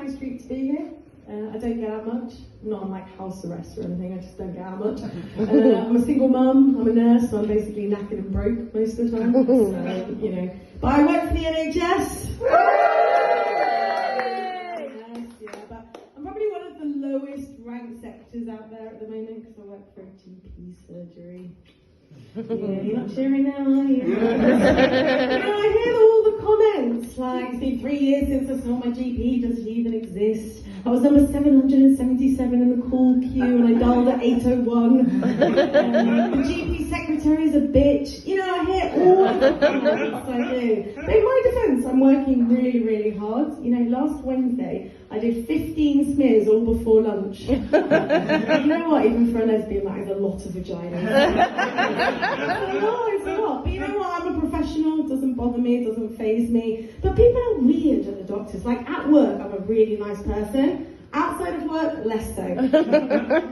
nice treat to be here. I don't get out much. I'm not on like house arrest or anything, I just don't get out much. I'm a single mum, I'm a nurse, so I'm basically knackered and broke most of the time. So, you know. But I work for the NHS. Yes, yeah, but I'm probably one of the lowest ranked sectors out there at the moment because I work for a GP surgery. Yeah, you're not cheering now, are you? You know, I hear all the comments, like, it's been 3 years since I saw my GP, does he even exist? I was number 777 in the call queue and I dialed at 801. The GP secretary is a bitch. You know, I hear all the comments, I do. But in my defence, I'm working really, really hard. You know, last Wednesday, I did 15 smears all before lunch. You know what, even for a lesbian, that is a lot of vagina. It's a lot. But you know what, I'm a professional, it doesn't bother me, it doesn't faze me. But people are weird at the doctors. Like, at work, I'm a really nice person. Outside of work, less so. And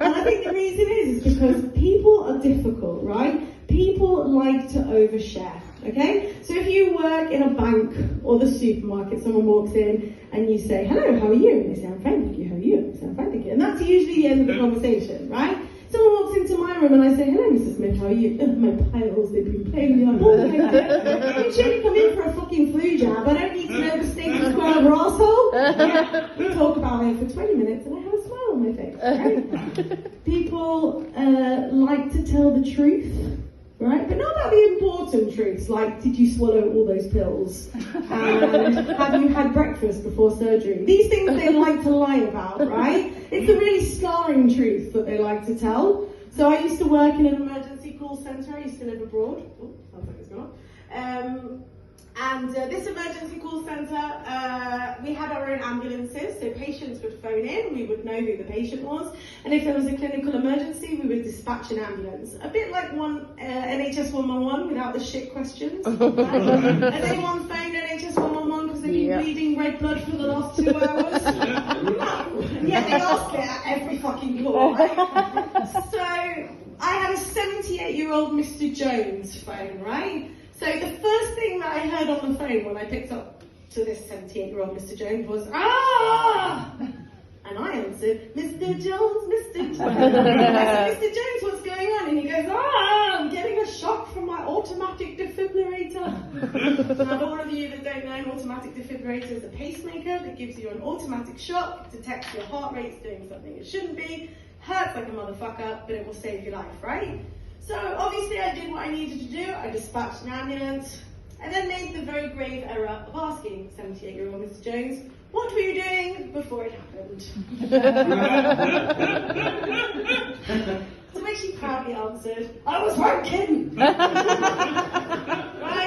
I think the reason is because people are difficult, right? People like to overshare, okay? So if you work in a bank or the supermarket, someone walks in and you say, hello, how are you? And they say, I'm fine, thank you, how are you? And they say, I'm fine, thank you. And that's usually the end of the conversation, right? Someone walks into my room and I say, hello, Mrs. Smith, how are you? My piles, they've been playing me up all day. You shouldn't come in for a fucking flu jab. I don't need to know the status quo of your arsehole. We talk about it for 20 minutes and I have a smile on my face, right? People like to tell the truth, right? But not about the important truths, like, did you swallow all those pills? And have you had breakfast before surgery? These things they like to lie about, right? It's the really scarring truth that they like to tell. So I used to work in an emergency call centre. I used to live abroad. Oh, sounds like it's gone. And this emergency call centre, we had our own ambulances, so patients would phone in, we would know who the patient was, and if there was a clinical emergency, we would dispatch an ambulance. A bit like NHS 111 without the shit questions. Has anyone phoned NHS 111 because they've been bleeding red blood for the last 2 hours? No. And yet they ask it at every fucking call, right? So I had a 78-year-old Mr. Jones phone, right? So the first thing that I heard on the phone when I picked up to this 78-year-old Mr. Jones was, ah! And I answered, Mr. Jones, Mr. Jones. I said, Mr. Jones, what's going on? And he goes, ah, I'm getting a shock from my automatic defibrillator. Now, for all of you that don't know, an automatic defibrillator is a pacemaker that gives you an automatic shock, detects your heart rate's doing something it shouldn't be, hurts like a motherfucker, but it will save your life, right? So obviously I did what I needed to do. I dispatched an ambulance. I then made the very grave error of asking 78-year-old Mr. Jones, what were you doing before it happened? To which he proudly answered, I was working! Right?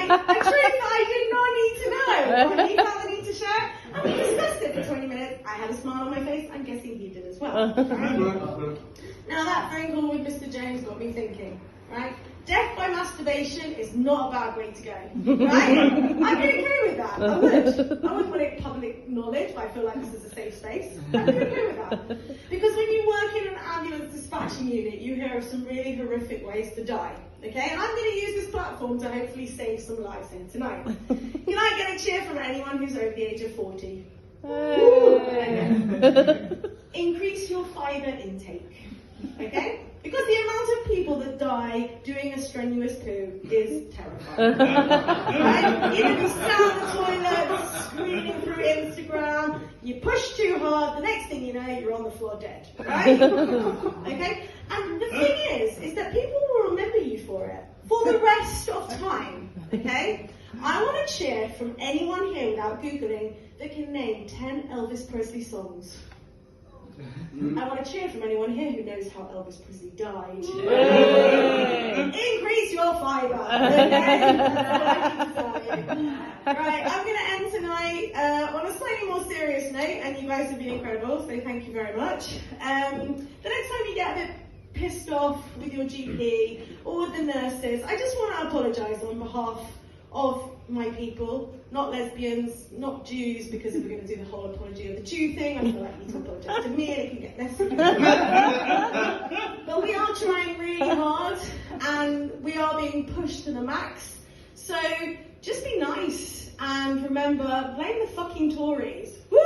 A truth that I did not need to know. Or he felt the need to share. And we discussed it for 20 minutes. I had a smile on my face. I'm guessing he did as well. Right? Now that phone call with Mr. Jones got me thinking, right? Death by masturbation is not a bad way to go, right? I'd be okay with that. I would put it public knowledge, but I feel like this is a safe space. I'd be okay with that. Because when you work in an ambulance dispatching unit, you hear of some really horrific ways to die, okay? And I'm going to use this platform to hopefully save some lives here tonight. Can I get a cheer from anyone who's over the age of 40? Okay. Increase your fibre intake, okay? Because the amount of people that die doing a strenuous poo is terrifying. Right? Either you sat on the toilet, screening through Instagram, you push too hard, the next thing you know, you're on the floor dead. Right? Okay? And the thing is that people will remember you for it, for the rest of time. Okay? I want to cheer from anyone here without Googling that can name 10 Elvis Presley songs. I want to cheer from anyone here who knows how Elvis Presley died. Increase your fibre. Right, I'm going to end tonight on a slightly more serious note, and you guys have been incredible, so thank you very much. The next time you get a bit pissed off with your GP or with the nurses, I just want to apologise on behalf of my people, not lesbians, not Jews, because if we're going to do the whole apology of the Jew thing, I feel like you need to apologise to me and it can get messy. But we are trying really hard and we are being pushed to the max. So just be nice and remember, blame the fucking Tories. Woo!